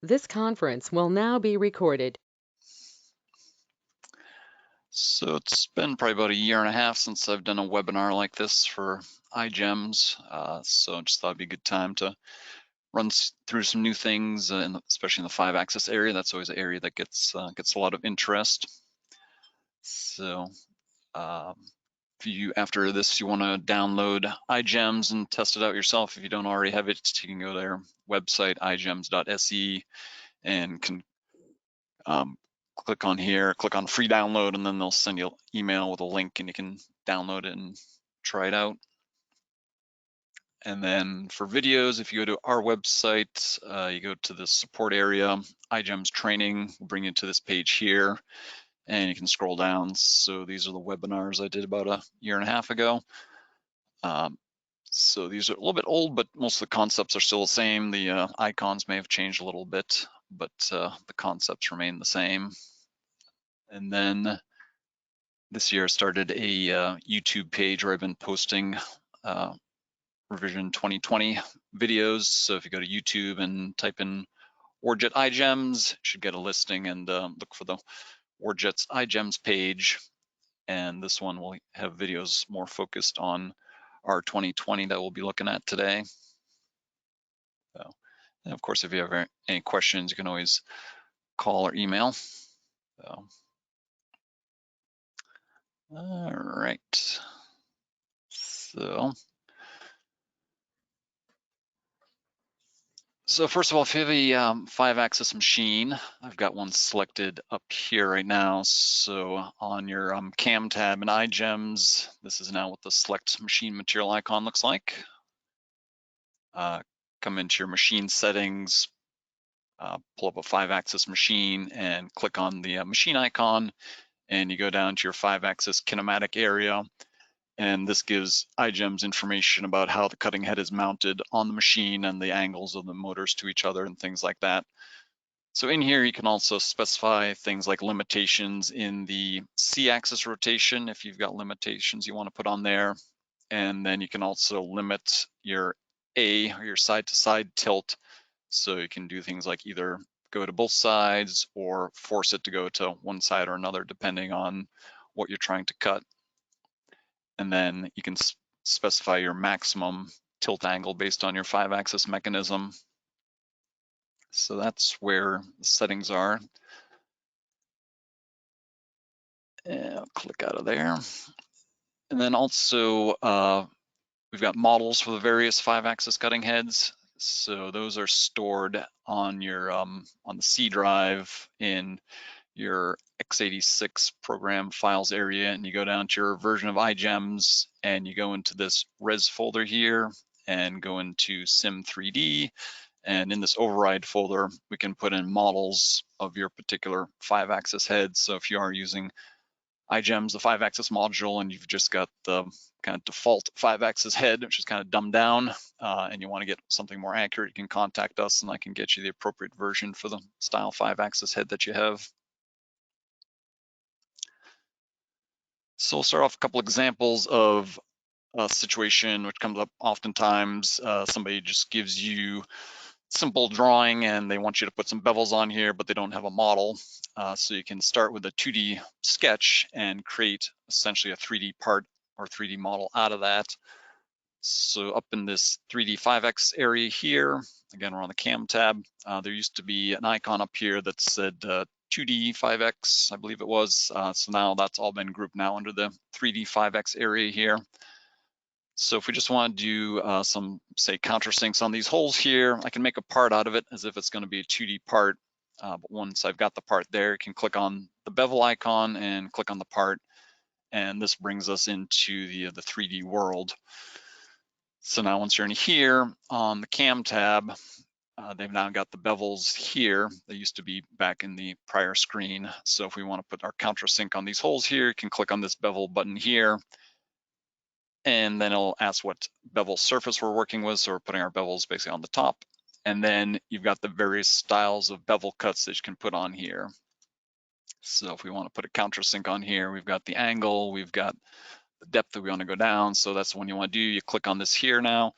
This conference will now be recorded. So it's been probably about a year and a half since I've done a webinar like this for IGEMS. So I just thought it'd be a good time to run through some new things, especially in the 5-axis area. That's always an area that gets a lot of interest. So if you, after this, you want to download IGEMS and test it out yourself, if you don't already have it, you can go to their website, igems.se, and can click on here, click on free download, and then they'll send you an email with a link and you can download it and try it out. And then for videos, if you go to our website, you go to the support area, IGEMS training, will bring you to this page here, and you can scroll down. So these are the webinars I did about a year and a half ago. So these are a little bit old, but most of the concepts are still the same. The icons may have changed a little bit, but the concepts remain the same. And then this year I started a YouTube page where I've been posting revision 2020 videos. So if you go to YouTube and type in Waterjet IGEMS, you should get a listing, and look for the Waterjet's IGEMS page. And this one will have videos more focused on our 2020 that we'll be looking at today. So, and of course, if you have any questions, you can always call or email. So, all right. So first of all, if you have a 5-axis machine, I've got one selected up here right now. So on your CAM tab in IGEMS, this is now what the select machine material icon looks like. Come into your machine settings, pull up a 5-axis machine and click on the machine icon, and you go down to your 5-axis kinematic area. And this gives IGEMS information about how the cutting head is mounted on the machine and the angles of the motors to each other and things like that. So in here, you can also specify things like limitations in the C-axis rotation, if you've got limitations you want to put on there. And then you can also limit your A, or your side-to-side tilt. So you can do things like either go to both sides or force it to go to one side or another, depending on what you're trying to cut. And then you can specify your maximum tilt angle based on your 5-axis mechanism. So that's where the settings are. And I'll click out of there. And then also we've got models for the various 5-axis cutting heads. So those are stored on your on the C drive in your x86 program files area, and you go down to your version of IGEMS and you go into this res folder here and go into sim3d, and in this override folder we can put in models of your particular 5-axis head. So if you are using IGEMS, the 5-axis module, and you've just got the kind of default 5-axis head, which is kind of dumbed down, and you want to get something more accurate, you can contact us and I can get you the appropriate version for the style 5-axis head that you have. So we'll start off a couple examples of a situation which comes up oftentimes. Somebody just gives you simple drawing and they want you to put some bevels on here, but they don't have a model. So you can start with a 2D sketch and create essentially a 3D part or 3D model out of that. So up in this 3D 5X area here, again, we're on the CAM tab, there used to be an icon up here that said 2D 5X, I believe it was. So now that's all been grouped now under the 3D 5X area here. So if we just want to do some, say, countersinks on these holes here, I can make a part out of it as if it's going to be a 2D part. But once I've got the part there, you can click on the bevel icon and click on the part. And this brings us into the 3D world. So now once you're in here on the CAM tab, they've now got the bevels here. They used to be back in the prior screen. So if we want to put our countersink on these holes here, you can click on this bevel button here. And then it'll ask what bevel surface we're working with. So we're putting our bevels basically on the top. And then you've got the various styles of bevel cuts that you can put on here. So if we want to put a countersink on here, we've got the angle, we've got the depth that we want to go down. So that's the one you want to do. You click on this here now.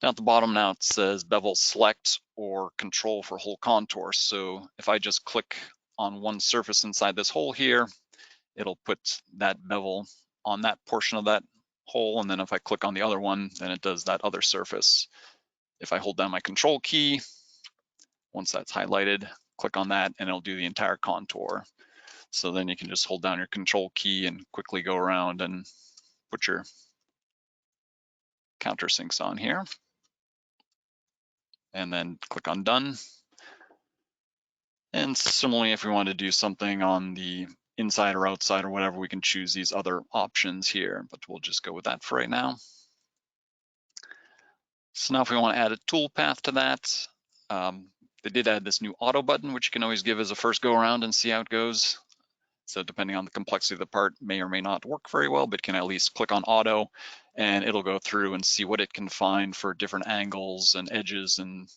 Down at the bottom now it says bevel select or control for whole contour. So if I just click on one surface inside this hole here, it'll put that bevel on that portion of that hole. And then if I click on the other one, then it does that other surface. If I hold down my control key, once that's highlighted, click on that and it'll do the entire contour. So then you can just hold down your control key and quickly go around and put your countersinks on here. And then click on done. And similarly, if we want to do something on the inside or outside or whatever, we can choose these other options here, but we'll just go with that for right now. So now if we want to add a toolpath to that, they did add this new auto button, which you can always give as a first go around and see how it goes. So depending on the complexity of the part, may or may not work very well, but can at least click on auto and it'll go through and see what it can find for different angles and edges. And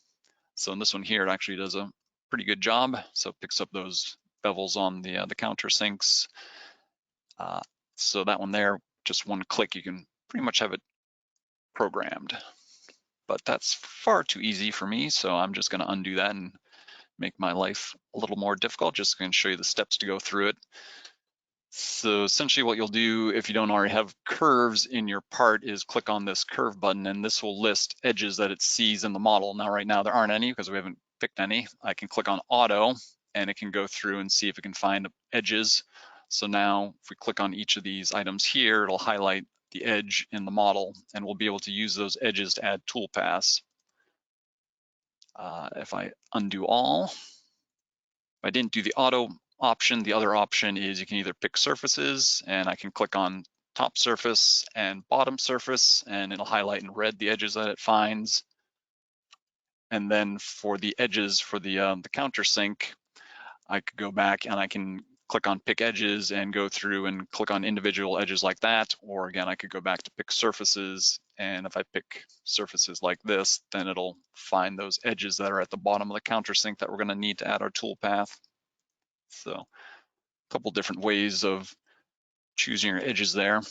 so in this one here, it actually does a pretty good job. So it picks up those bevels on the countersinks. So that one there, just one click, you can pretty much have it programmed. But that's far too easy for me, so I'm just going to undo that and make my life a little more difficult. Just going to show you the steps to go through it. So essentially what you'll do if you don't already have curves in your part is click on this curve button, and this will list edges that it sees in the model. Now right now there aren't any because we haven't picked any. I can click on auto and it can go through and see if it can find edges. So now if we click on each of these items here, it'll highlight the edge in the model, and we'll be able to use those edges to add toolpaths. If I undo all, if I didn't do the auto option, the other option is you can either pick surfaces, and I can click on top surface and bottom surface, and it'll highlight in red the edges that it finds. And then for the edges for the countersink, I could go back and I can click on pick edges and go through and click on individual edges like that. Or again, I could go back to pick surfaces. And if I pick surfaces like this, then it'll find those edges that are at the bottom of the countersink that we're going to need to add our toolpath. So a couple different ways of choosing your edges there.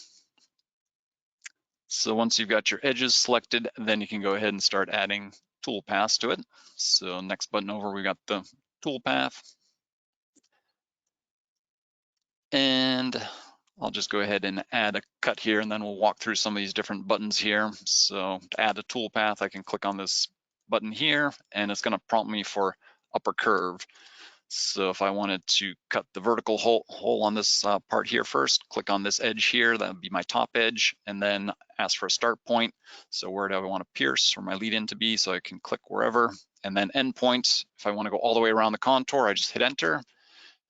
So once you've got your edges selected, then you can go ahead and start adding toolpaths to it. So next button over, we got the toolpath. And I'll just go ahead and add a cut here, and then we'll walk through some of these different buttons here. So to add a toolpath, I can click on this button here, and it's going to prompt me for upper curve. So if I wanted to cut the vertical hole on this part here first, click on this edge here, that would be my top edge, and then ask for a start point. So where do I want to pierce or my lead in to be? So I can click wherever, and then end point. If I want to go all the way around the contour, I just hit enter.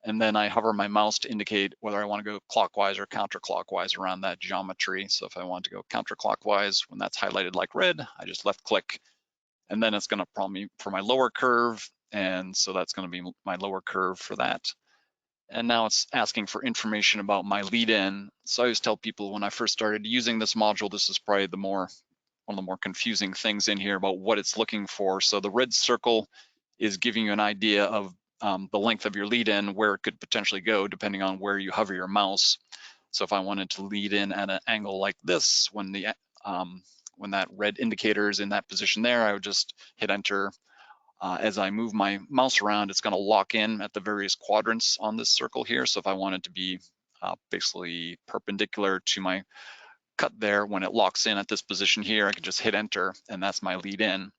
And then I hover my mouse to indicate whether I want to go clockwise or counterclockwise around that geometry. So if I want to go counterclockwise, when that's highlighted like red, I just left click, and then it's going to prompt me for my lower curve. And so that's going to be my lower curve for that. And now it's asking for information about my lead in. So I always tell people when I first started using this module, this is probably one of the more confusing things in here about what it's looking for. So the red circle is giving you an idea of the length of your lead in, where it could potentially go depending on where you hover your mouse. So if I wanted to lead in at an angle like this, when that red indicator is in that position there, I would just hit enter. As I move my mouse around, it's going to lock in at the various quadrants on this circle here. So if I wanted to be basically perpendicular to my cut there, when it locks in at this position here, I can just hit enter, and that's my lead in.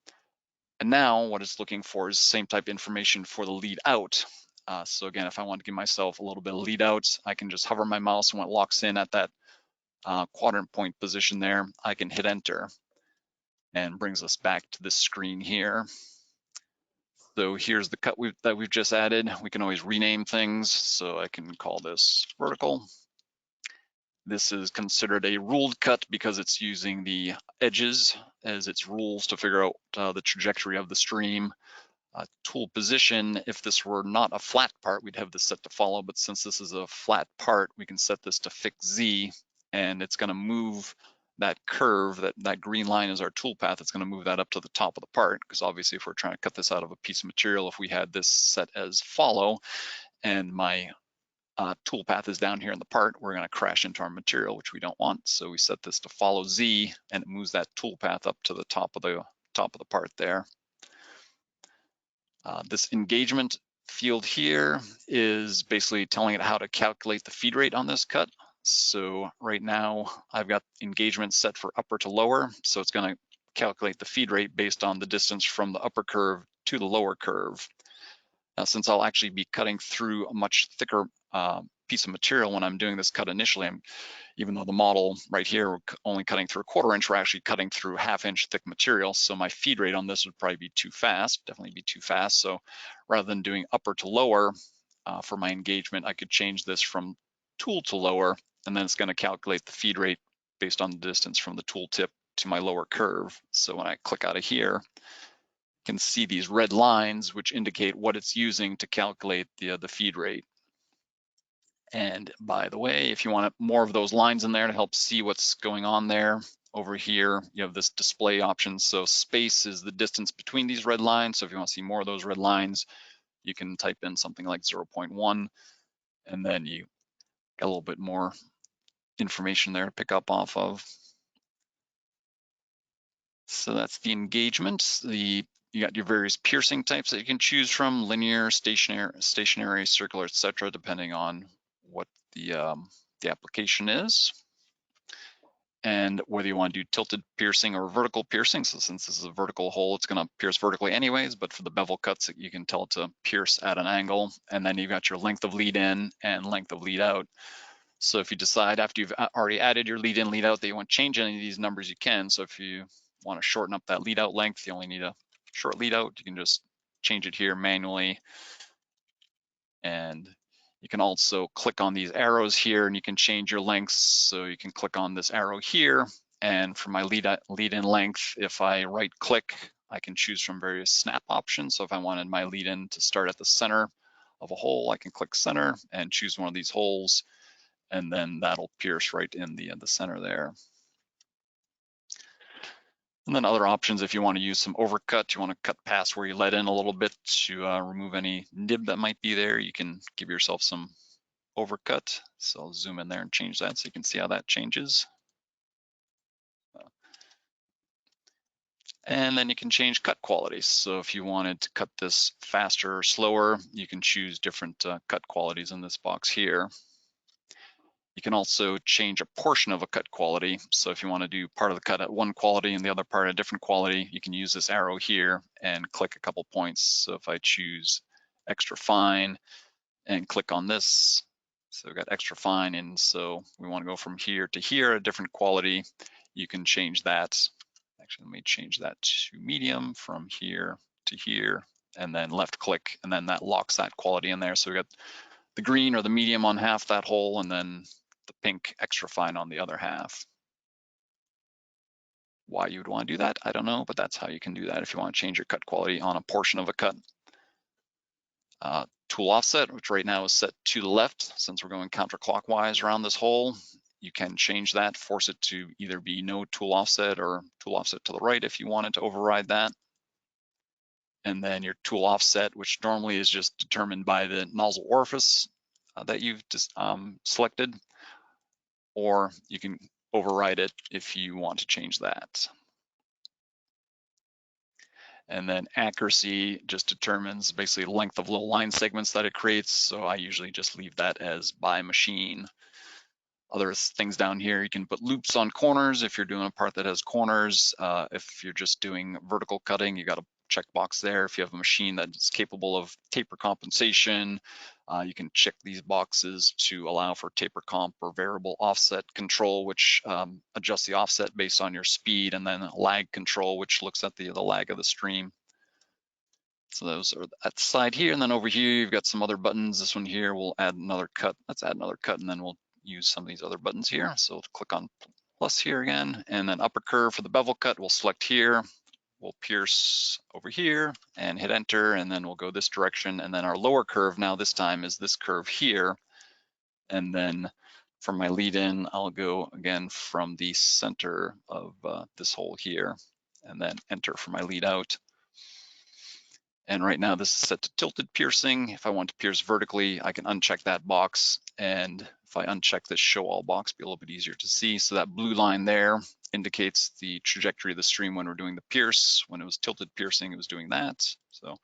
And now what it's looking for is the same type of information for the lead out. So again, if I want to give myself a little bit of lead out, I can just hover my mouse, and when it locks in at that quadrant point position there, I can hit enter, and brings us back to this screen here. So here's the cut that we've just added. We can always rename things. So I can call this vertical. This is considered a ruled cut because it's using the edges as its rules to figure out the trajectory of the stream. Tool position, if this were not a flat part, we'd have this set to follow, but since this is a flat part, we can set this to fix Z, and it's going to move that curve, that green line is our toolpath, it's going to move that up to the top of the part, because obviously if we're trying to cut this out of a piece of material, if we had this set as follow, and my toolpath is down here in the part, we're going to crash into our material, which we don't want. So we set this to follow Z, and it moves that toolpath up to the top of the part there. This engagement field here is basically telling it how to calculate the feed rate on this cut. So right now I've got engagement set for upper to lower. So it's going to calculate the feed rate based on the distance from the upper curve to the lower curve. Now, since I'll actually be cutting through a much thicker piece of material when I'm doing this cut initially, even though the model right here, we're only cutting through a 1/4 inch, we're actually cutting through 1/2 inch thick material. So my feed rate on this would probably be too fast, definitely be too fast. So rather than doing upper to lower for my engagement, I could change this from tool to lower, and then it's going to calculate the feed rate based on the distance from the tool tip to my lower curve. So when I click out of here, you can see these red lines, which indicate what it's using to calculate the feed rate. And by the way, if you want more of those lines in there to help see what's going on there, over here, you have this display option. So space is the distance between these red lines. So if you want to see more of those red lines, you can type in something like 0.1, and then you get a little bit more information there to pick up off of. So that's the engagement. You got your various piercing types that you can choose from: linear, stationary, circular, etc., depending on what the application is, and whether you want to do tilted piercing or vertical piercing. So since this is a vertical hole, it's going to pierce vertically anyways, but for the bevel cuts, you can tell it to pierce at an angle. And then you've got your length of lead in and length of lead out. So if you decide after you've already added your lead in, lead out that you want to change any of these numbers, you can. So if you want to shorten up that lead out length, you only need a short lead out. You can just change it here manually. And you can also click on these arrows here and you can change your lengths. So you can click on this arrow here. And for my lead in length, if I right click, I can choose from various snap options. So if I wanted my lead in to start at the center of a hole, I can click center and choose one of these holes, and then that'll pierce right in the center there. And then other options, if you want to use some overcut, you want to cut past where you let in a little bit to remove any nib that might be there, you can give yourself some overcut. So I'll zoom in there and change that so you can see how that changes. And then you can change cut quality. So if you wanted to cut this faster or slower, you can choose different cut qualities in this box here. You can also change a portion of a cut quality. So if you want to do part of the cut at one quality and the other part at a different quality, you can use this arrow here and click a couple points. So if I choose extra fine and click on this, so we've got extra fine, and so we want to go from here to here, a different quality, you can change that. Actually, let me change that to medium from here to here, and then left click, and then that locks that quality in there. So we got the green or the medium on half that hole, and then the pink extra fine on the other half. Why you would want to do that, I don't know, but that's how you can do that if you want to change your cut quality on a portion of a cut. Tool offset, which right now is set to the left, since we're going counterclockwise around this hole. You can change that, force it to either be no tool offset or tool offset to the right if you wanted to override that. And then your tool offset, which normally is just determined by the nozzle orifice that you've just selected, or you can override it if you want to change that. And then accuracy just determines basically length of little line segments that it creates. So I usually just leave that as by machine. Other things down here, you can put loops on corners if you're doing a part that has corners. If you're just doing vertical cutting, you got a checkbox there. If you have a machine that's capable of taper compensation, you can check these boxes to allow for taper comp or variable offset control, which adjusts the offset based on your speed, and then lag control, which looks at the lag of the stream. So those are at the side here, and then over here you've got some other buttons. This one here will add another cut. Let's add another cut, and then we'll use some of these other buttons here. So click on plus here again, and then upper curve for the bevel cut, we'll select here. We'll pierce over here and hit enter, and then we'll go this direction. And then our lower curve now this time is this curve here. And then from my lead in, I'll go again from the center of this hole here, and then enter for my lead out. And right now this is set to tilted piercing. If I want to pierce vertically, I can uncheck that box. And if I uncheck this show all box, it'll be a little bit easier to see. So that blue line there indicates the trajectory of the stream when we're doing the pierce. When it was tilted piercing, it was doing that. So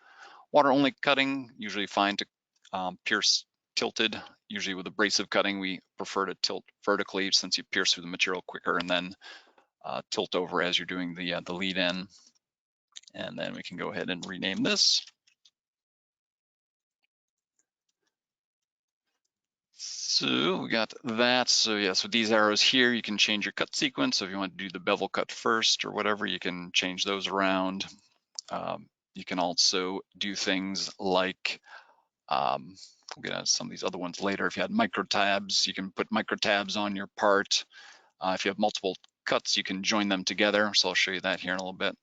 Water only cutting, usually fine to pierce tilted. Usually with abrasive cutting, we prefer to tilt vertically since you pierce through the material quicker, and then tilt over as you're doing the lead in. And then we can go ahead and rename this. So we got that. So yes, with these arrows here, you can change your cut sequence. So if you want to do the bevel cut first or whatever, you can change those around. You can also do things like, we'll get into some of these other ones later. If you had micro tabs, you can put micro tabs on your part. If you have multiple cuts, you can join them together. So I'll show you that here in a little bit.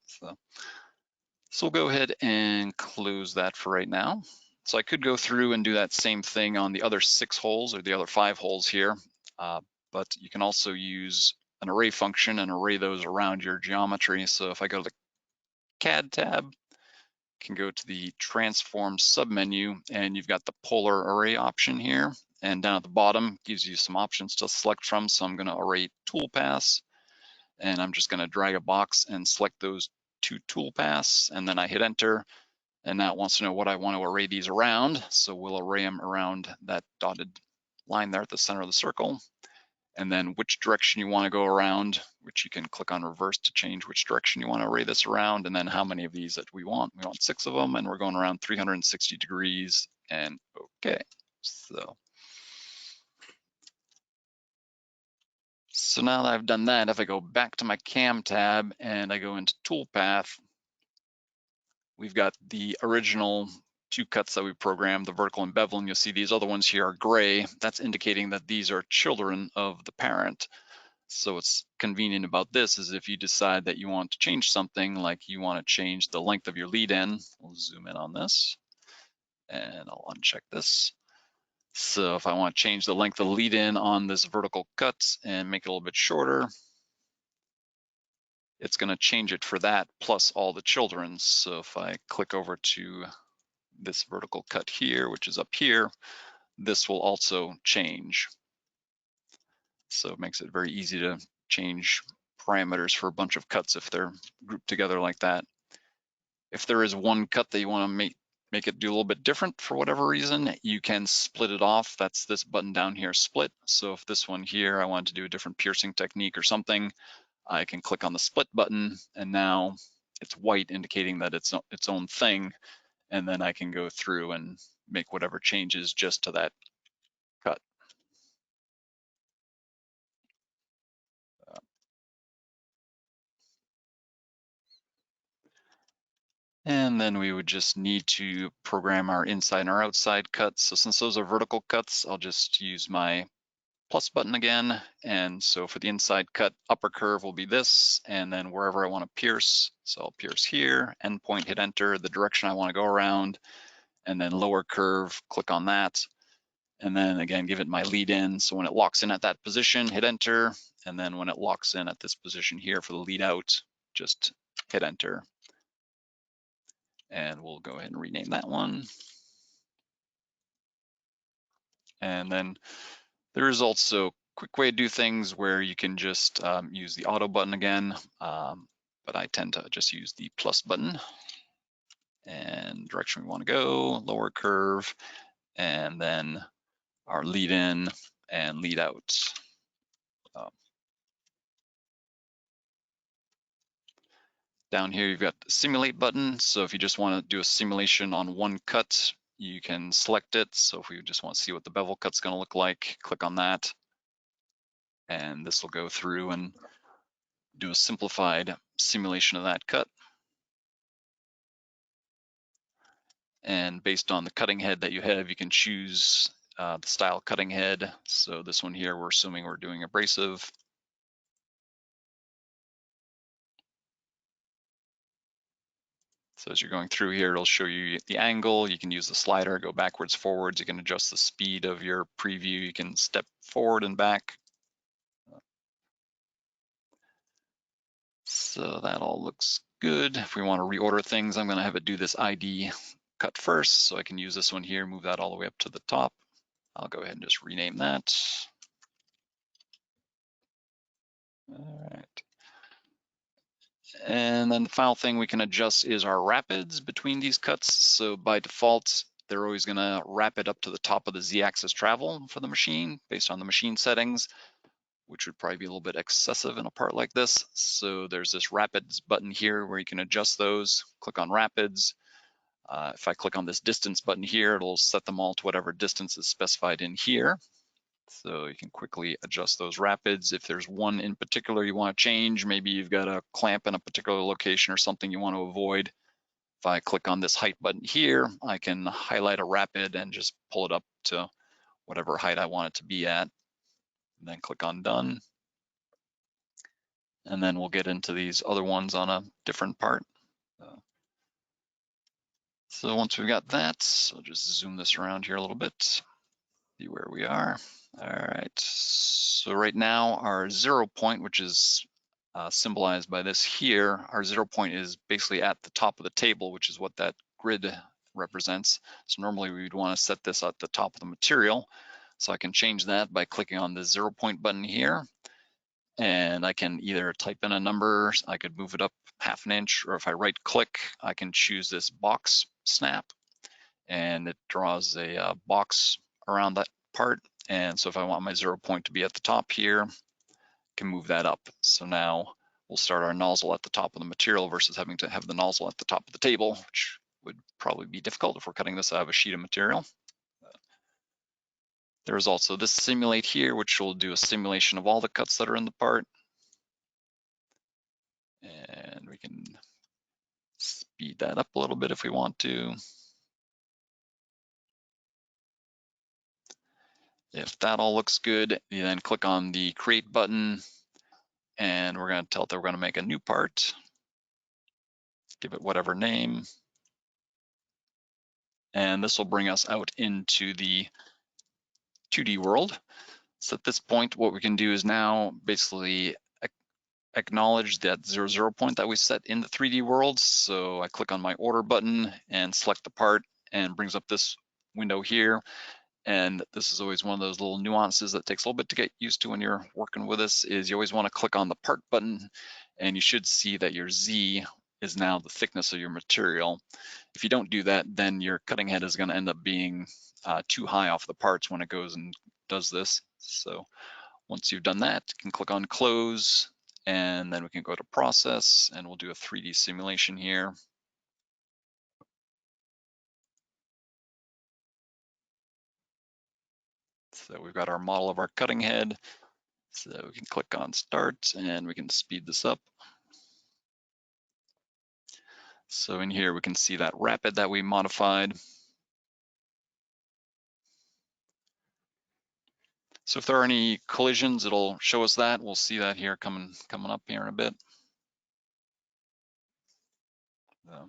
So we'll go ahead and close that for right now. So I could go through and do that same thing on the other 6 holes or the other 5 holes here, but you can also use an array function and array those around your geometry. So if I go to the CAD tab, can go to the transform submenu, and you've got the polar array option here. And down at the bottom gives you some options to select from. So I'm going to array toolpaths, and I'm just going to drag a box and select those 2 toolpaths, and then I hit enter. And now it wants to know what I want to array these around. So we'll array them around that dotted line there at the center of the circle. And then which direction you want to go around, which you can click on reverse to change which direction you want to array this around, and then how many of these that we want. We want 6 of them, and we're going around 360 degrees, and okay. So now that I've done that, if I go back to my cam tab and I go into Toolpath, we've got the original 2 cuts that we programmed, the vertical and bevel, and you'll see these other ones here are gray. That's indicating that these are children of the parent. So what's convenient about this is if you decide that you want to change something, like you want to change the length of your lead in, we'll zoom in on this, and I'll uncheck this. So if I want to change the length of the lead in on this vertical cut and make it a little bit shorter, it's going to change it for that plus all the children's. So if I click over to this vertical cut here, which is up here, this will also change. So it makes it very easy to change parameters for a bunch of cuts if they're grouped together like that. If there is one cut that you want to make it do a little bit different for whatever reason, you can split it off. That's this button down here, split. So if this one here, I want to do a different piercing technique or something, I can click on the split button, and now it's white indicating that it's its own thing. And then I can go through and make whatever changes just to that cut. And then we would just need to program our inside and our outside cuts. So since those are vertical cuts, I'll just use my plus button again. And so for the inside cut, upper curve will be this, and then wherever I want to pierce, so I'll pierce here, endpoint, hit enter, the direction I want to go around, and then lower curve, click on that. And then again, give it my lead in. So when it locks in at that position, hit enter. And then when it locks in at this position here for the lead out, just hit enter. And we'll go ahead and rename that one. And then there is also a quick way to do things where you can just use the auto button again, but I tend to just use the plus button. And direction we want to go, lower curve, and then our lead in and lead out. Down here, you've got the simulate button. So if you just want to do a simulation on one cut, you can select it. So if we just want to see what the bevel cut's going to look like, click on that. And this will go through and do a simplified simulation of that cut. And based on the cutting head that you have, you can choose the style cutting head. So this one here, we're assuming we're doing abrasive. So as you're going through here, it'll show you the angle. You can use the slider, go backwards, forwards. You can adjust the speed of your preview. You can step forward and back. So that all looks good. If we want to reorder things, I'm going to have it do this ID cut first. So I can use this one here, move that all the way up to the top. I'll go ahead and just rename that. All right. And then the final thing we can adjust is our rapids between these cuts. So by default, they're always going to rapid up to the top of the z-axis travel for the machine based on the machine settings, which would probably be a little bit excessive in a part like this. So there's this rapids button here where you can adjust those. Click on rapids. If I click on this distance button here, it'll set them all to whatever distance is specified in here. So you can quickly adjust those rapids. If there's one in particular you want to change, maybe you've got a clamp in a particular location or something you want to avoid. If I click on this height button here, I can highlight a rapid and just pull it up to whatever height I want it to be at. And then click on done. And then we'll get into these other ones on a different part. So once we've got that, I'll just zoom this around here a little bit, see where we are. All right, so right now our 0 point, which is symbolized by this here, our 0 point is basically at the top of the table, which is what that grid represents. So normally we would want to set this at the top of the material. So I can change that by clicking on the 0 point button here. And I can either type in a number, I could move it up half an inch, or if I right click, I can choose this box snap and it draws a box around that part. And so if I want my 0 point to be at the top here, I can move that up. So now we'll start our nozzle at the top of the material versus having to have the nozzle at the top of the table, which would probably be difficult if we're cutting this out of a sheet of material. There's also this simulate here, which will do a simulation of all the cuts that are in the part. And we can speed that up a little bit if we want to. If that all looks good, you then click on the create button and we're going to tell it that we're going to make a new part. Give it whatever name. And this will bring us out into the 2D world. So at this point, what we can do is now basically acknowledge that 0 point that we set in the 3D world. So I click on my order button and select the part and brings up this window here. And this is always one of those little nuances that takes a little bit to get used to when you're working with this, is you always want to click on the part button and you should see that your Z is now the thickness of your material. If you don't do that, then your cutting head is going to end up being too high off the parts when it goes and does this. So once you've done that, you can click on close and then we can go to process and we'll do a 3D simulation here. So we've got our model of our cutting head. So we can click on start and we can speed this up. So in here, we can see that rapid that we modified. So if there are any collisions, it'll show us that. We'll see that here coming up here in a bit. All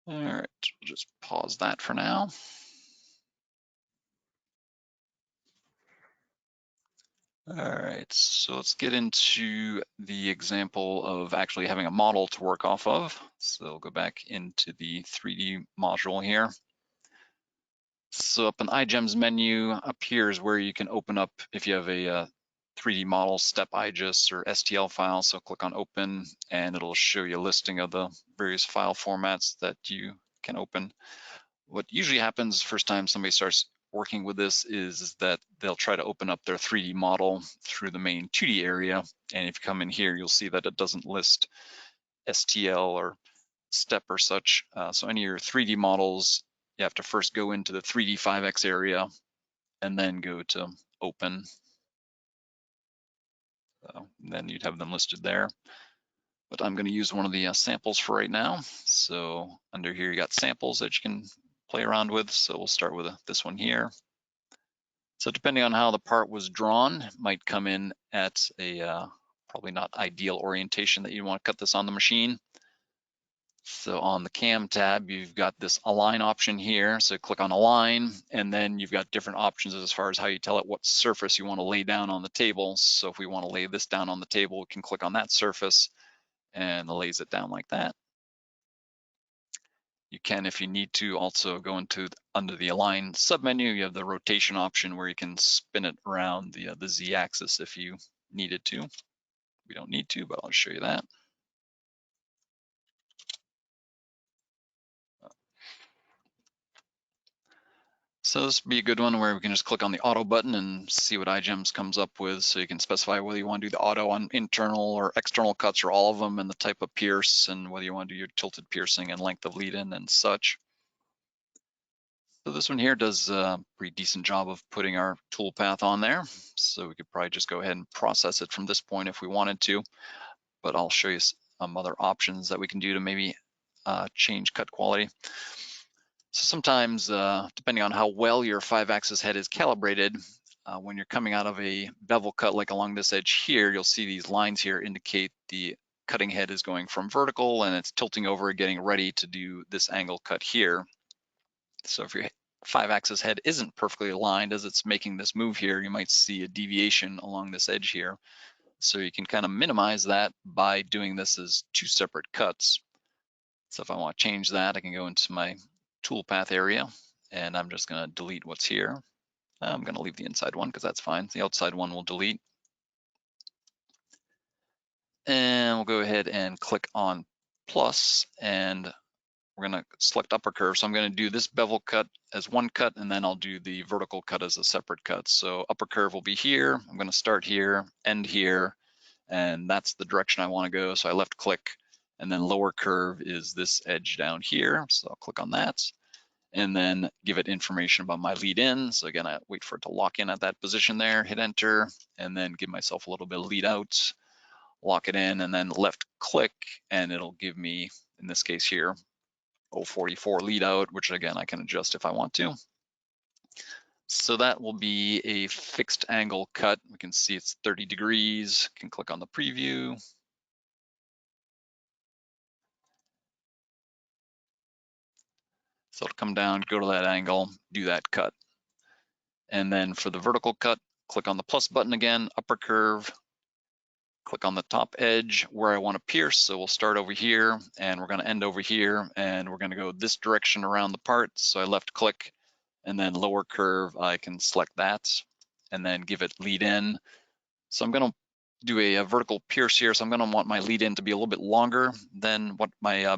right, we'll just pause that for now. All right, so let's get into the example of actually having a model to work off of. So we'll go back into the 3D module here. So up in IGEMS menu, up here is where you can open up if you have a 3D model step IGES or STL file. So click on open and it'll show you a listing of the various file formats that you can open. What usually happens first time somebody starts working with this is that they'll try to open up their 3D model through the main 2D area. And if you come in here, you'll see that it doesn't list STL or step or such. So any of your 3D models, you have to first go into the 3D 5X area and then go to open. Then you'd have them listed there. But I'm going to use one of the samples for right now. So under here, you got samples that you can play around with. So we'll start with this one here. So depending on how the part was drawn, it might come in at a probably not ideal orientation that you want to cut this on the machine. So on the cam tab, you've got this align option here. So click on align, and then you've got different options as far as how you tell it what surface you want to lay down on the table. So if we want to lay this down on the table, we can click on that surface and it lays it down like that. You can, if you need to, also go into under the align submenu, you have the rotation option where you can spin it around the Z axis if you needed to. We don't need to, but I'll show you that. So this would be a good one where we can just click on the auto button and see what IGEMS comes up with. So you can specify whether you want to do the auto on internal or external cuts or all of them, and the type of pierce, and whether you want to do your tilted piercing and length of lead in and such. So this one here does a pretty decent job of putting our toolpath on there. So we could probably just go ahead and process it from this point if we wanted to, but I'll show you some other options that we can do to maybe change cut quality. So sometimes, depending on how well your 5-axis head is calibrated, when you're coming out of a bevel cut like along this edge here, you'll see these lines here indicate the cutting head is going from vertical and it's tilting over, getting ready to do this angle cut here. So if your 5-axis head isn't perfectly aligned as it's making this move here, you might see a deviation along this edge here. So you can kind of minimize that by doing this as 2 separate cuts. So if I want to change that, I can go into my toolpath area and I'm just going to delete what's here. I'm going to leave the inside one because that's fine. The outside one will delete. And we'll go ahead and click on plus, and we're going to select upper curve. So I'm going to do this bevel cut as one cut, and then I'll do the vertical cut as a separate cut. So upper curve will be here. I'm going to start here, end here, and that's the direction I want to go. So I left click, and then lower curve is this edge down here. So I'll click on that, and then give it information about my lead in. So again, I wait for it to lock in at that position there, hit enter, and then give myself a little bit of lead out, lock it in, and then left click, and it'll give me, in this case here, 044 lead out, which again, I can adjust if I want to. So that will be a fixed angle cut. We can see it's 30 degrees, can click on the preview. So it'll come down, go to that angle, do that cut. And then for the vertical cut, click on the plus button again, upper curve, click on the top edge where I want to pierce. So we'll start over here and we're going to end over here, and we're going to go this direction around the part. So I left click, and then lower curve, I can select that and then give it lead in. So I'm going to do a vertical pierce here. So I'm going to want my lead in to be a little bit longer than what my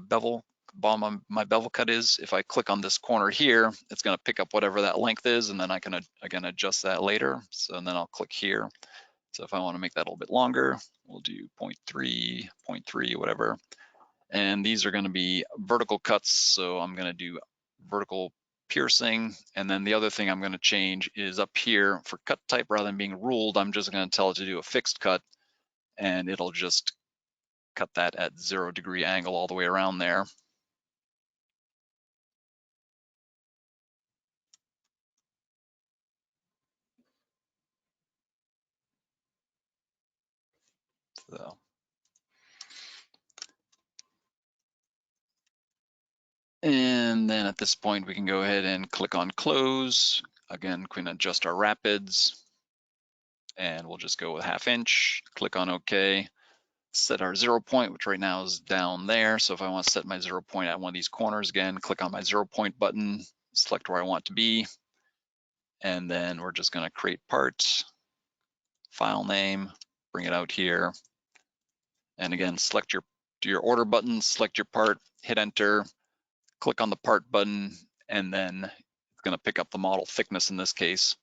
bottom of my bevel cut is. If I click on this corner here, it's going to pick up whatever that length is, and then I can again adjust that later. So and then I'll click here. So if I want to make that a little bit longer, we'll do 0.3, 0.3, whatever. And these are going to be vertical cuts. So I'm going to do vertical piercing. And then the other thing I'm going to change is up here for cut type, rather than being ruled, I'm just going to tell it to do a fixed cut, and it'll just cut that at 0 degree angle all the way around there. So. And then at this point, we can go ahead and click on close. Again, we can adjust our rapids, and we'll just go with 1/2 inch, click on OK, set our 0 point, which right now is down there. So if I want to set my 0 point at one of these corners, again, click on my 0 point button, select where I want to be, and then we're just going to create part, file name, bring it out here, and again, select do your order button, select your part, hit enter, click on the part button, and then it's going to pick up the model thickness in this case.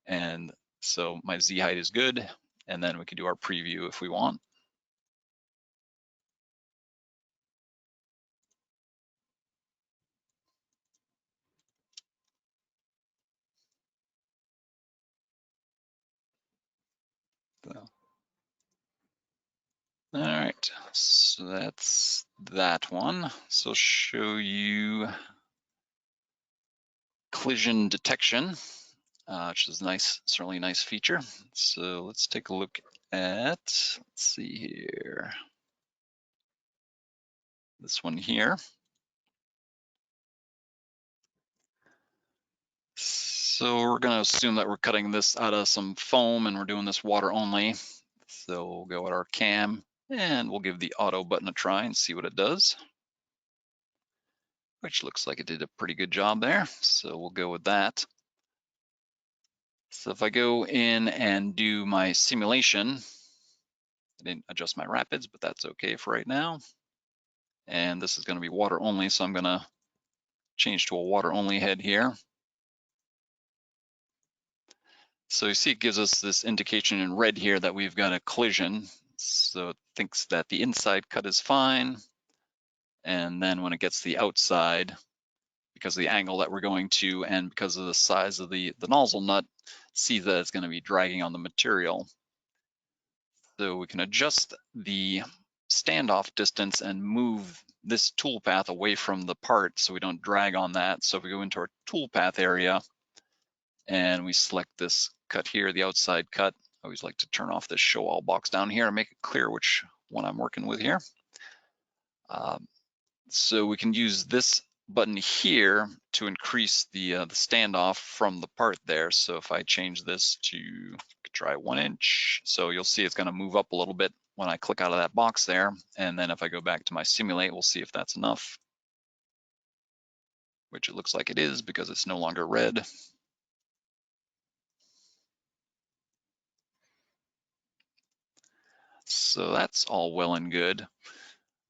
And so my Z height is good, and then we can do our preview if we want. So, all right, so that's that one. So show you collision detection, which is nice, certainly a nice feature. So let's take a look at, let's see here, this one here. So we're going to assume that we're cutting this out of some foam and we're doing this water only. So we'll go at our cam and we'll give the auto button a try and see what it does, which looks like it did a pretty good job there. So we'll go with that. So if I go in and do my simulation, I didn't adjust my rapids, but that's okay for right now. And this is going to be water only, so I'm going to change to a water only head here. So you see it gives us this indication in red here that we've got a collision. So it thinks that the inside cut is fine. And then when it gets to the outside, because of the angle that we're going to and because of the size of the nozzle nut, see that it's going to be dragging on the material. So we can adjust the standoff distance and move this toolpath away from the part so we don't drag on that. So if we go into our toolpath area and we select this cut here, the outside cut, I always like to turn off this show all box down here and make it clear which one I'm working with here. So we can use this button here to increase the standoff from the part there. So if I change this to try 1 inch, so you'll see it's going to move up a little bit when I click out of that box there. And then if I go back to my simulate, we'll see if that's enough, which it looks like it is because it's no longer red. So that's all well and good.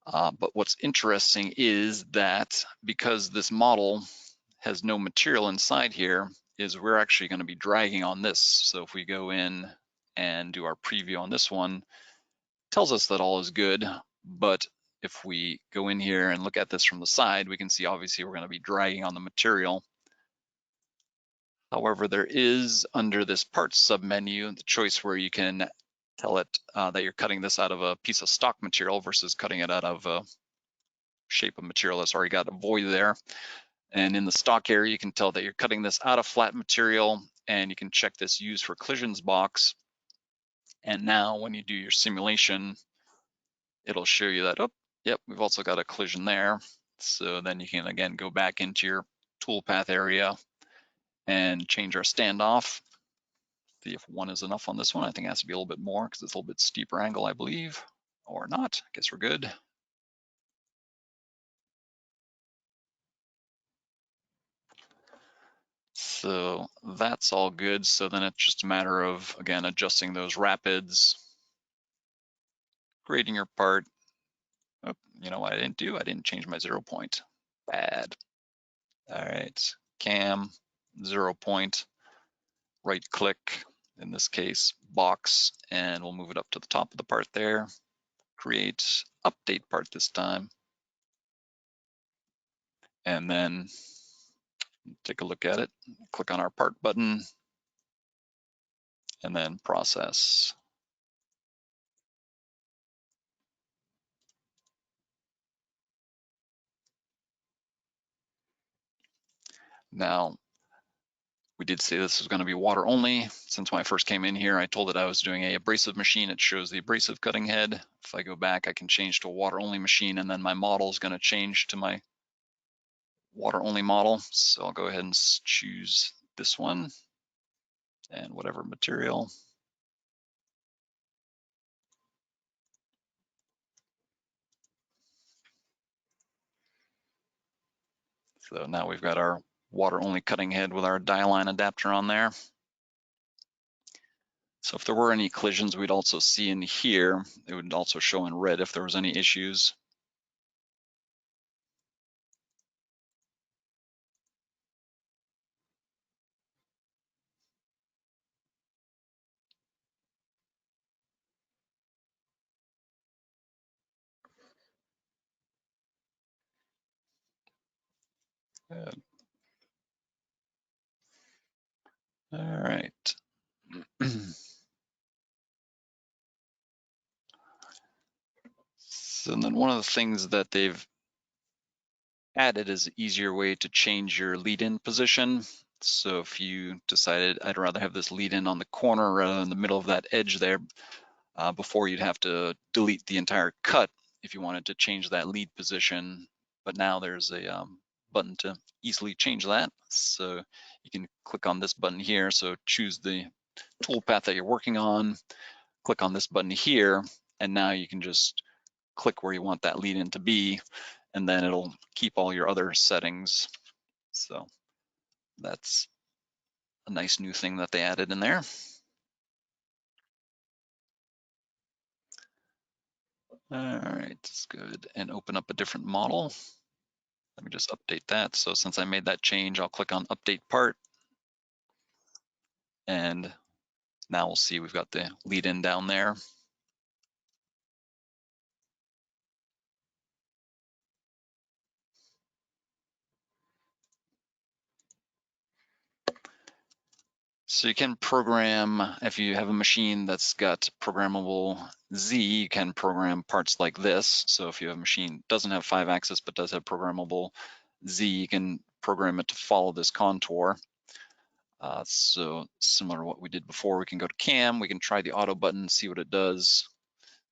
But what's interesting is that because this model has no material inside here, is we're actually going to be dragging on this. So if we go in and do our preview on this one, it tells us that all is good. But if we go in here and look at this from the side, we can see obviously we're going to be dragging on the material. However, there is under this parts submenu the choice where you can tell it that you're cutting this out of a piece of stock material versus cutting it out of a shape of material that's already got a void there. And in the stock area, you can tell that you're cutting this out of flat material, and you can check this use for collisions box. And now when you do your simulation, it'll show you that, oh, yep, we've also got a collision there. So then you can again go back into your toolpath area and change our standoff. See if 1 is enough on this one. I think it has to be a little bit more because it's a little bit steeper angle, I believe, or not. I guess we're good. So that's all good. So then it's just a matter of, again, adjusting those rapids, grading your part. Oh, you know what I didn't do? I didn't change my 0 point. Bad. All right, cam, 0 point, right click, in this case, box, and we'll move it up to the top of the part there. Create, update part this time. And then take a look at it, click on our part button, and then process. Now, we did say this was going to be water only. Since when I first came in here, I told it I was doing a abrasive machine. It shows the abrasive cutting head. If I go back, I can change to a water only machine, and then my model is going to change to my water only model. So I'll go ahead and choose this one and whatever material. So now we've got our water only cutting head with our die line adapter on there. So if there were any collisions, we'd also see in here, it would also show in red if there was any issues. Good. All right. So then one of the things that they've added is an easier way to change your lead-in position. So if you decided I'd rather have this lead-in on the corner rather than the middle of that edge there, before you'd have to delete the entire cut if you wanted to change that lead position. But now there's a button to easily change that. So you can click on this button here. So choose the toolpath that you're working on, click on this button here, and now you can just click where you want that lead in to be, and then it'll keep all your other settings. So that's a nice new thing that they added in there. All right, let's go ahead and open up a different model. Let me just update that. So since I made that change, I'll click on update part. And now we'll see we've got the lead-in down there. So you can program, if you have a machine that's got programmable Z, you can program parts like this. So if you have a machine that doesn't have 5-axis but does have programmable Z, you can program it to follow this contour. So similar to what we did before, we can go to cam, we can try the auto button, see what it does.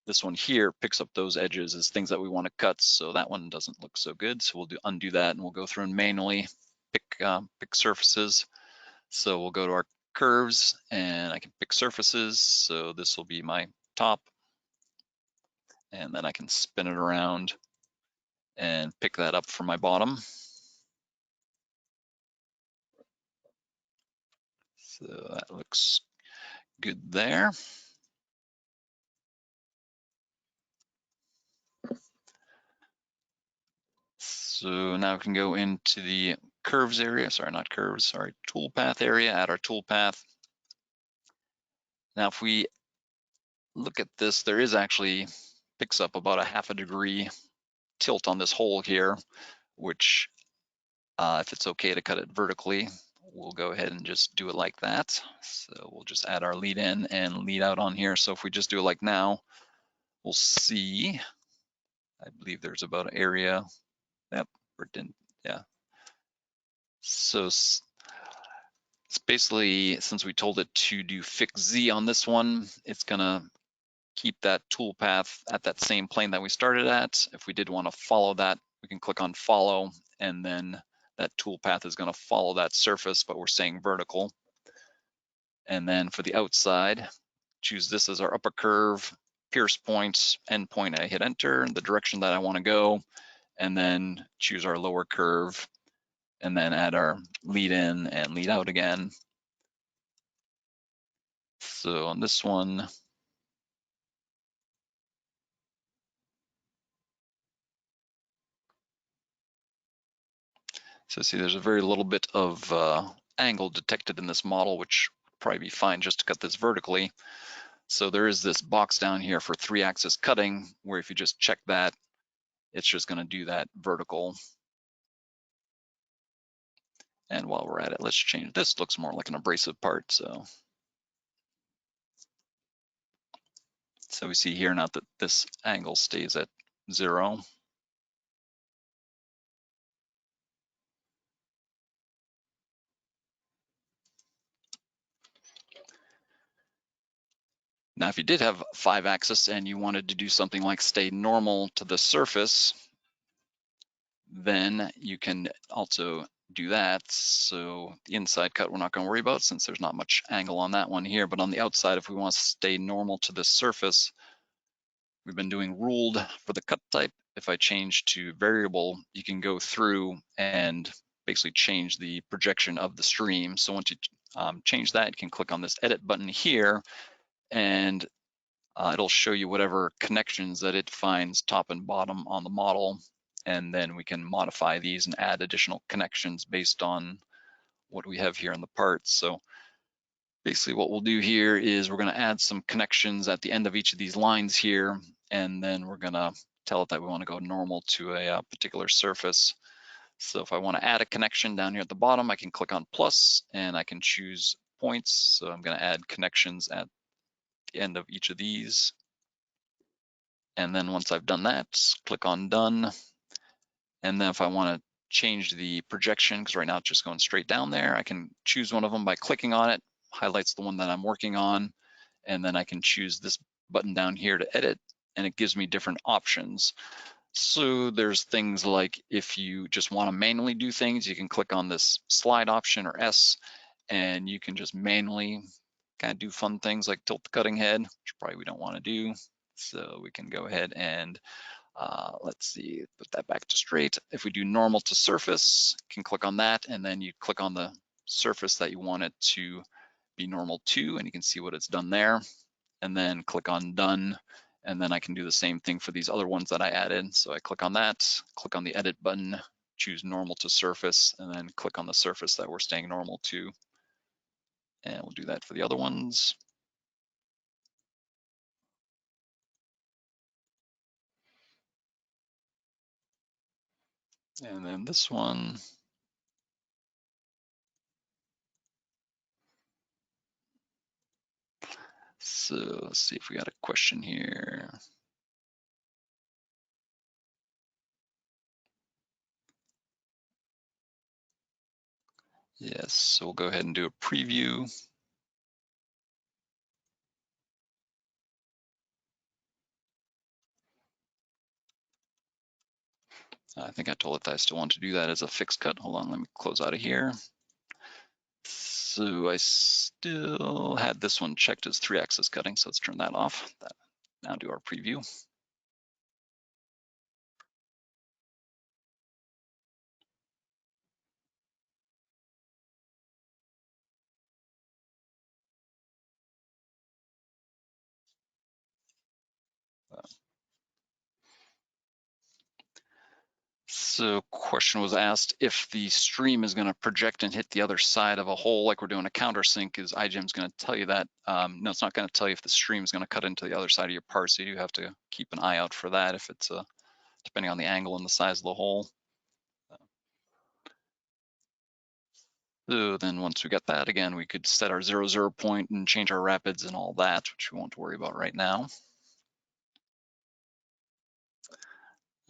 This one here picks up those edges as things that we want to cut, so that one doesn't look so good. So we'll undo that, and we'll go through and manually pick surfaces. So we'll go to our curves, and I can pick surfaces. So this will be my top, and then I can spin it around and pick that up for my bottom. So that looks good there. So now we can go into the curves area, sorry, not curves, sorry, toolpath area, add our toolpath. Now if we look at this, there is actually, picks up about a 1/2 degree tilt on this hole here, which if it's okay to cut it vertically, we'll go ahead and just do it like that. So we'll just add our lead in and lead out on here. So if we just do it like now, we'll see, I believe there's about an area, yep, or didn't, yeah. So it's basically, since we told it to do fix Z on this one, it's gonna keep that toolpath at that same plane that we started at. If we did want to follow that, we can click on follow, and then that toolpath is going to follow that surface, but we're saying vertical. And then for the outside, choose this as our upper curve, pierce points, end point, I hit enter, the direction that I want to go, and then choose our lower curve, and then add our lead in and lead out again. So on this one, so see there's a very little bit of angle detected in this model, which would probably be fine just to cut this vertically. So there is this box down here for 3-axis cutting, where if you just check that, it's just gonna do that vertical. And while we're at it, let's change, this looks more like an abrasive part. So we see here now that this angle stays at 0. Now, if you did have 5-axis and you wanted to do something like stay normal to the surface, then you can also do that. So the inside cut we're not going to worry about since there's not much angle on that one here, but on the outside, if we want to stay normal to the surface, we've been doing ruled for the cut type. If I change to variable, you can go through and basically change the projection of the stream. So once you change that, you can click on this edit button here, and it'll show you whatever connections that it finds top and bottom on the model. And then we can modify these and add additional connections based on what we have here in the parts. So basically what we'll do here is we're gonna add some connections at the end of each of these lines here, and then we're gonna tell it that we wanna go normal to a particular surface. So if I wanna add a connection down here at the bottom, I can click on plus and I can choose points. So I'm gonna add connections at the end of each of these. And then once I've done that, click on done. And then if I want to change the projection, because right now it's just going straight down there, I can choose one of them by clicking on it, highlights the one that I'm working on, and then I can choose this button down here to edit, and it gives me different options. So there's things like if you just want to manually do things, you can click on this slide option or S, and you can just manually kind of do fun things like tilt the cutting head, which probably we don't want to do. So we can go ahead and let's see, put that back to straight. If we do normal to surface, you can click on that, and then you click on the surface that you want it to be normal to, and you can see what it's done there. And then click on done, And then I can do the same thing for these other ones that I added. So I click on that, click on the edit button, choose normal to surface, and then click on the surface that we're staying normal to. And we'll do that for the other ones. And then this one. So let's see if we got a question here. Yes, so we'll go ahead and do a preview. I think I told it that I still want to do that as a fixed cut. Hold on, let me close out of here. So I still had this one checked as 3-axis cutting, so let's turn that off. Now do our preview. So question was asked if the stream is going to project and hit the other side of a hole like we're doing a countersink. Is IGEMS going to tell you that? No, it's not going to tell you if the stream is going to cut into the other side of your part, so you do have to keep an eye out for that if it's depending on the angle and the size of the hole. So then once we got that, again, we could set our 0, point and change our rapids and all that, which we won't worry about right now.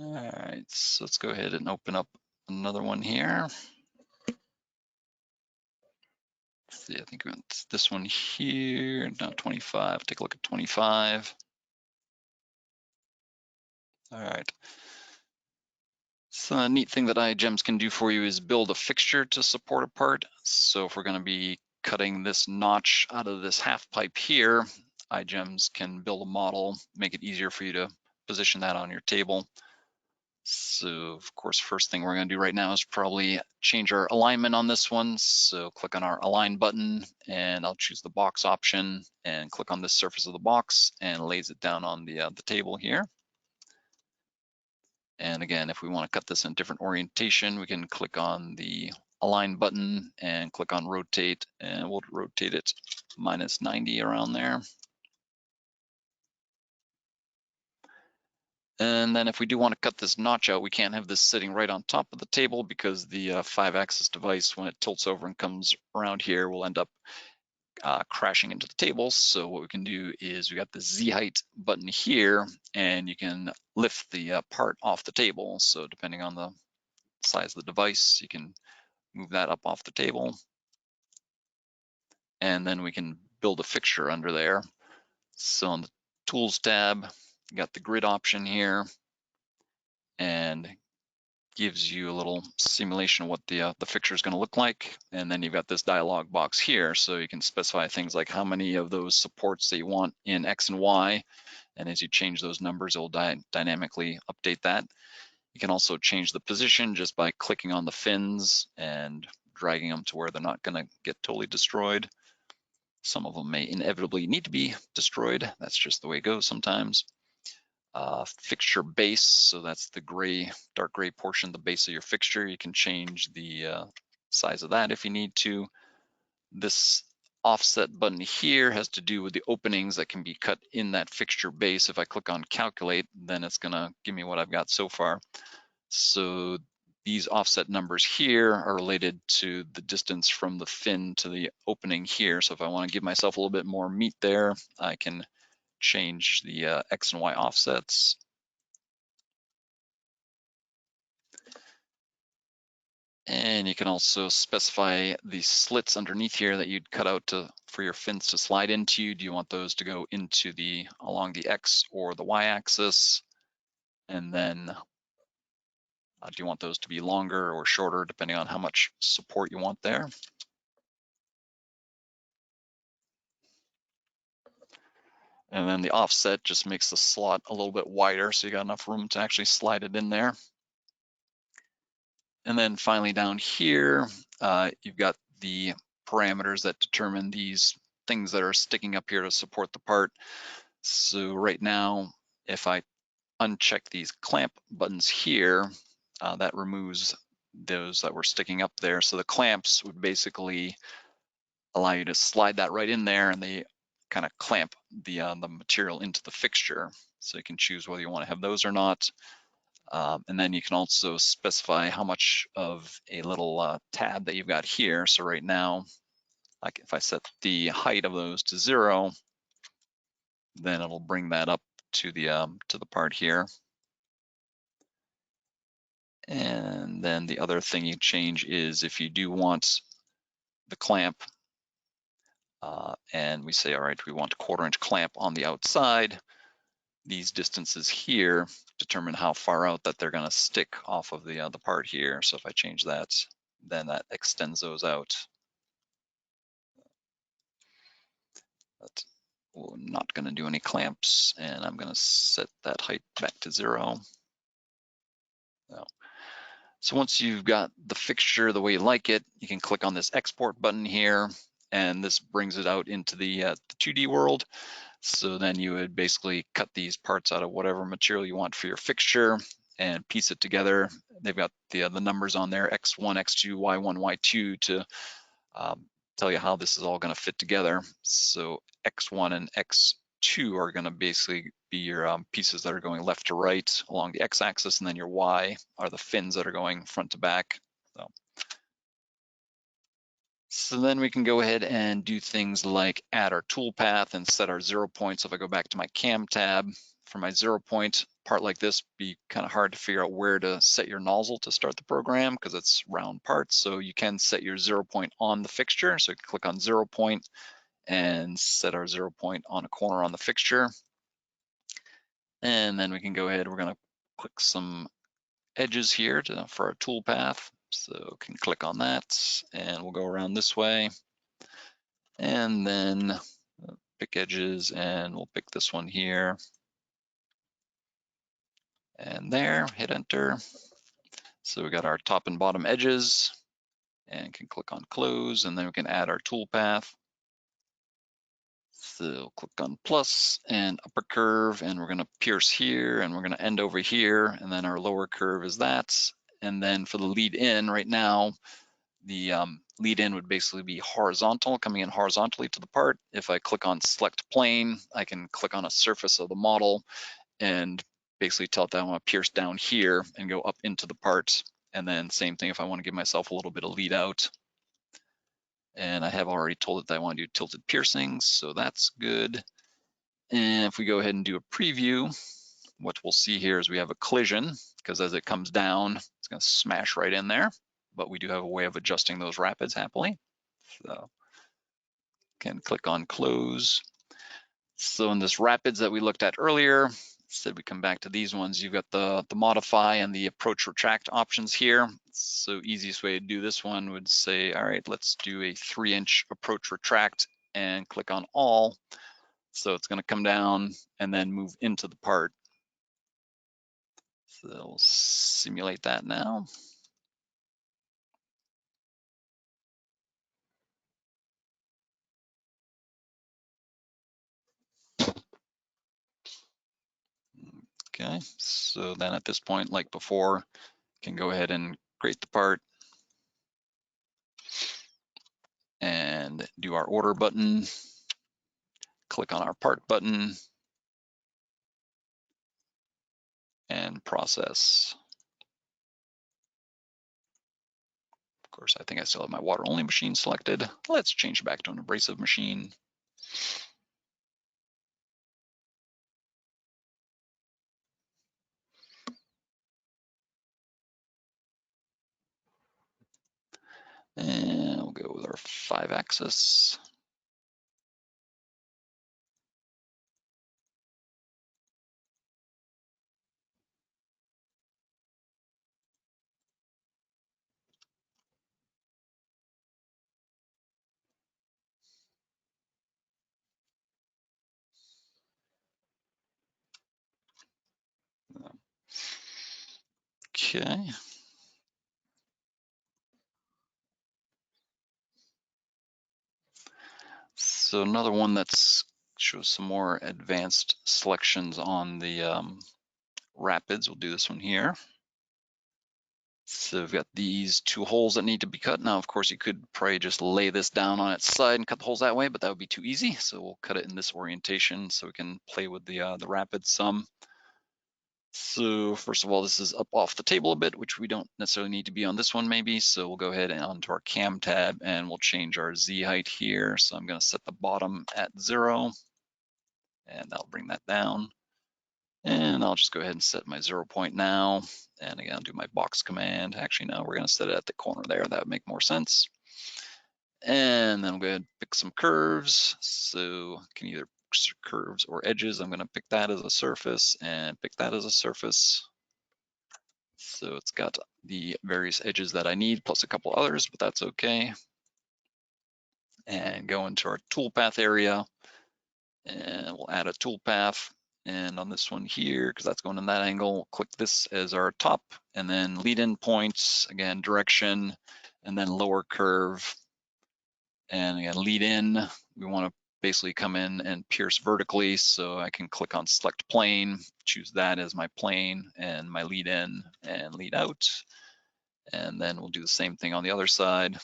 All right, so let's go ahead and open up another one here. Let's see, I think we want this one here. No, 25. Take a look at 25. All right. So a neat thing that IGEMS can do for you is build a fixture to support a part. So if we're going to be cutting this notch out of this half pipe here, IGEMS can build a model, make it easier for you to position that on your table. So of course, first thing we're going to do right now is probably change our alignment on this one. So click on our align button and I'll choose the box option and click on this surface of the box and lays it down on the table here. And again, if we want to cut this in a different orientation, we can click on the align button and click on rotate, and we'll rotate it -90 around there. And then if we do want to cut this notch out, we can't have this sitting right on top of the table because the 5-axis device, when it tilts over and comes around here, will end up crashing into the table. So what we can do is we got the Z height button here, and you can lift the part off the table. So depending on the size of the device, you can move that up off the table. And then we can build a fixture under there. So on the Tools tab, you got the grid option here, and gives you a little simulation of what the fixture is going to look like. And then you've got this dialog box here, so you can specify things like how many of those supports that you want in X and Y. And as you change those numbers, it will dynamically update that. You can also change the position just by clicking on the fins and dragging them to where they're not going to get totally destroyed. Some of them may inevitably need to be destroyed. That's just the way it goes sometimes. Fixture base, so that's the gray, dark gray portion, the base of your fixture. You can change the size of that if you need to. This offset button here has to do with the openings that can be cut in that fixture base. If I click on calculate, then it's gonna give me what I've got so far. So these offset numbers here are related to the distance from the fin to the opening here. So if I want to give myself a little bit more meat there, I can change the X and Y offsets. And you can also specify the slits underneath here that you'd cut out for your fins to slide into. Do you want those to go into along the X or the Y axis? And then do you want those to be longer or shorter, depending on how much support you want there? And then the offset just makes the slot a little bit wider, so you got enough room to actually slide it in there. And then finally down here, you've got the parameters that determine these things that are sticking up here to support the part. So right now, if I uncheck these clamp buttons here, that removes those that were sticking up there. So the clamps would basically allow you to slide that right in there, and they kind of clamp the material into the fixture. So you can choose whether you want to have those or not. And then you can also specify how much of a little tab that you've got here. So right now, like if I set the height of those to 0, then it'll bring that up to the part here. And then the other thing you change is if you do want the clamp, and we say, all right, we want a 1/4 inch clamp on the outside, these distances here determine how far out that they're going to stick off of the part here. So if I change that, then that extends those out. But we're not going to do any clamps, and I'm going to set that height back to 0. So once you've got the fixture the way you like it, you can click on this export button here, and this brings it out into the 2D world. So then you would basically cut these parts out of whatever material you want for your fixture and piece it together. They've got the numbers on there, X1, X2, Y1, Y2 to tell you how this is all going to fit together. So X1 and X2 are going to basically be your pieces that are going left to right along the X-axis, and then your Y are the fins that are going front to back. So then we can go ahead and do things like add our toolpath and set our 0 point. So if I go back to my cam tab, for my 0 point part like this, be kind of hard to figure out where to set your nozzle to start the program because it's round parts. So you can set your 0 point on the fixture. So you can click on 0 point and set our 0 point on a corner on the fixture. And then we can go ahead, we're gonna click some edges here for our toolpath. So can click on that and we'll go around this way. And then pick edges, and we'll pick this one here. And there, hit enter. So we got our top and bottom edges, and can click on close, and then we can add our toolpath. So click on plus and upper curve, and we're gonna pierce here, and we're gonna end over here, and then our lower curve is that. And then for the lead in right now, the lead in would basically be horizontal, coming in horizontally to the part. If I click on select plane, I can click on a surface of the model and basically tell it that I want to pierce down here and go up into the part. And then same thing if I want to give myself a little bit of lead out. And I have already told it that I want to do tilted piercings, so that's good. And if we go ahead and do a preview, what we'll see here is we have a collision, because as it comes down, it's going to smash right in there. But we do have a way of adjusting those rapids happily. So can click on close. So in this rapids that we looked at earlier, instead we come back to these ones, you've got the modify and the approach retract options here. So easiest way to do this one would say, all right, let's do a 3-inch approach retract and click on all. So it's going to come down and then move into the part. So we'll simulate that now. Okay, so then at this point, like before, can go ahead and create the part and do our order button, click on our part button, and process. Of course, I think I still have my water only machine selected. Let's change back to an abrasive machine. And we'll go with our 5-axis. Okay. So another one that's show some more advanced selections on the rapids. We'll do this one here. So we've got these two holes that need to be cut. Now, of course, you could probably just lay this down on its side and cut the holes that way, but that would be too easy. So we'll cut it in this orientation so we can play with the rapids some. So first of all, this is up off the table a bit, which we don't necessarily need to be on this one maybe. So we'll go ahead and onto our cam tab and we'll change our Z height here. So I'm going to set the bottom at 0 and that'll bring that down. And I'll just go ahead and set my 0 point now. And again, I'll do my box command. Actually, no, we're going to set it at the corner there. That would make more sense. And then I'm going to pick some curves. So I can either curves or edges. I'm going to pick that as a surface and pick that as a surface. So it's got the various edges that I need plus a couple others, but that's okay. And go into our toolpath area and we'll add a toolpath. And on this one here, because that's going in that angle, we'll click this as our top and then lead in points, again, direction, and then lower curve. And again, lead in, we want to basically come in and pierce vertically. So I can click on select plane, choose that as my plane and my lead in and lead out. And then we'll do the same thing on the other side.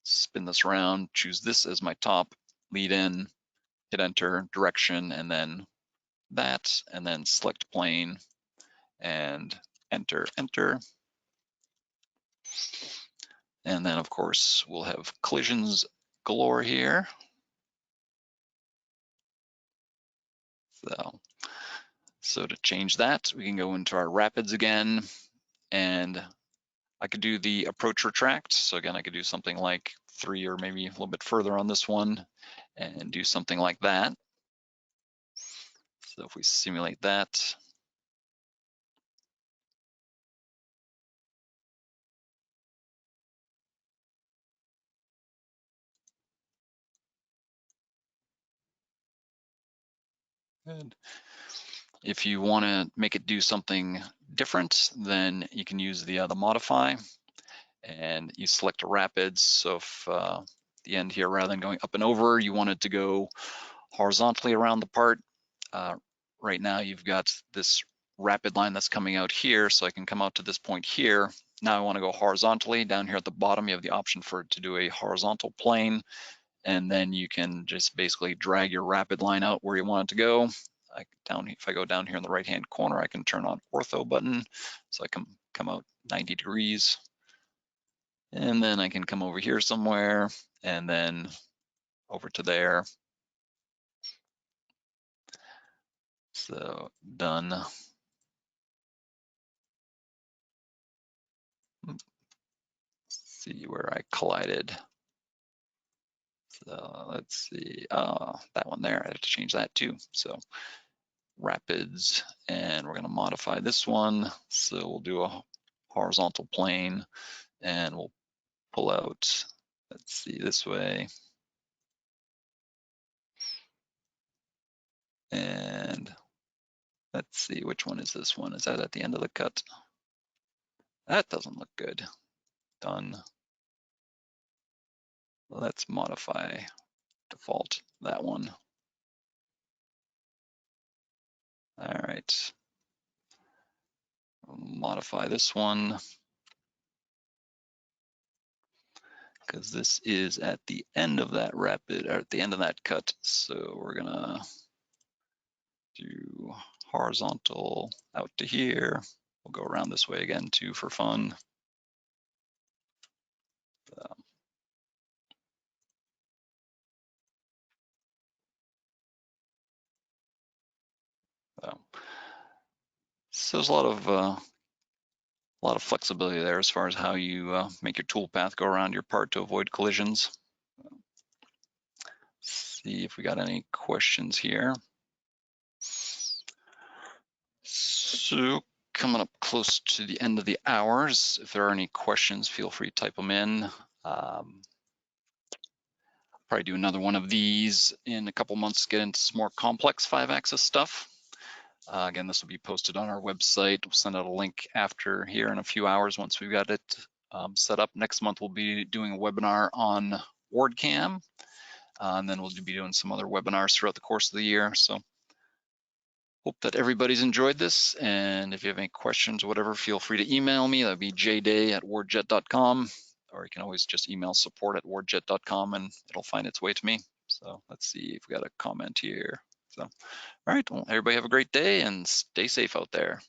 Spin this around, choose this as my top, lead in, hit enter, direction, and then that, and then select plane and enter, enter. And then of course, we'll have collisions galore here. So to change that, we can go into our rapids again, and I could do the approach retract. So again, I could do something like 3 or maybe a little bit further on this one and do something like that. So if we simulate that, good. If you want to make it do something different, then you can use the modify and you select rapids. So if the end here, rather than going up and over, you want it to go horizontally around the part. Right now you've got this rapid line that's coming out here, so I can come out to this point here. Now I want to go horizontally. Down here at the bottom, you have the option for it to do a horizontal plane, and then you can just basically drag your rapid line out where you want it to go. If I go down here in the right-hand corner, I can turn on ortho button, so I can come out 90 degrees. And then I can come over here somewhere, and then over to there. So done. See where I collided. So let's see, that one there, I have to change that too. So rapids, and we're gonna modify this one. So we'll do a horizontal plane and we'll pull out, let's see, this way. And let's see, which one is this one? Is that at the end of the cut? That doesn't look good. Done. Let's modify default that one. All right. Modify this one because this is at the end of that rapid, or at the end of that cut. So we're gonna do horizontal out to here. We'll go around this way again too for fun. So there's a lot of flexibility there as far as how you make your toolpath go around your part to avoid collisions. See if we got any questions here. So coming up close to the end of the hours, if there are any questions, feel free to type them in. Probably do another one of these in a couple months, get into some more complex 5-axis stuff. Again, this will be posted on our website. We'll send out a link after here in a few hours once we've got it set up. Next month, we'll be doing a webinar on WardCam. and then we'll be doing some other webinars throughout the course of the year. So hope that everybody's enjoyed this, and if you have any questions or whatever, feel free to email me. That'd be jday@wardjet.com, or you can always just email support@wardjet.com and it'll find its way to me. So let's see if we got a comment here. So, all right, well, everybody have a great day and stay safe out there.